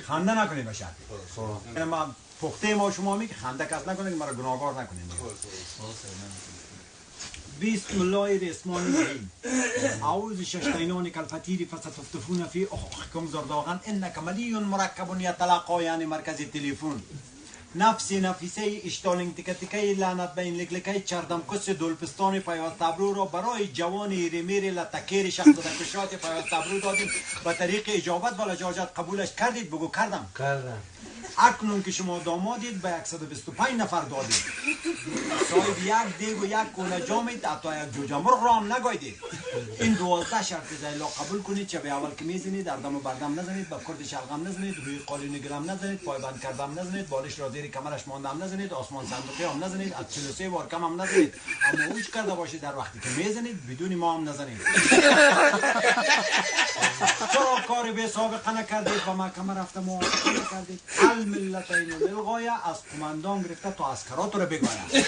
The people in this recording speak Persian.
خنده نکنید باشد. ما پخته ما شما میگه خنده کس نکنید که مرا گناهکار نکنید. بسم الله الرحمن الرحیم. اعوذ ششطینان کالفتیر فستفتفون فی اخوخکم زرداغن انک ملی مرکب یتلقا یعنی مرکز تلفن. نفسی نفیسه اشتالنگ تکه تکه لعنت به این لکلکه چردم کس دلپستان پیوست ابرو را برای جوان ایرمیر لتکیر شخص دکشات پیوست ابرو دادیم به طریق اجابت و لجاجت قبولش کردید. بگو کردم. اکنون که شما دامادید به 125 نفر دادید. صاحب یک دیگ و یک کوله جامید حتی یک جوجه مرغ را هم نگاهیدید. این 12 شرط زیلا قبول کنید. چه به اول که میزنید در دم و بردم نزنید، با کرد شلغم نزنید، روی قالین گلم نزنید، پای بند کردم نزنید، بالش را زیر کمرش ماندم نزنید، آسمان صندوقی هم نزنید، از 43 بار کم هم نزنید. اما اوج کرده باشید در وقتی که میزنید بدون ما هم نزنید. چرا کار به سابقه نکردید و محکمه رفته موافقه نکردید؟ الملتین للغایه از قماندان گرفته تا عسکرات رو بگوید.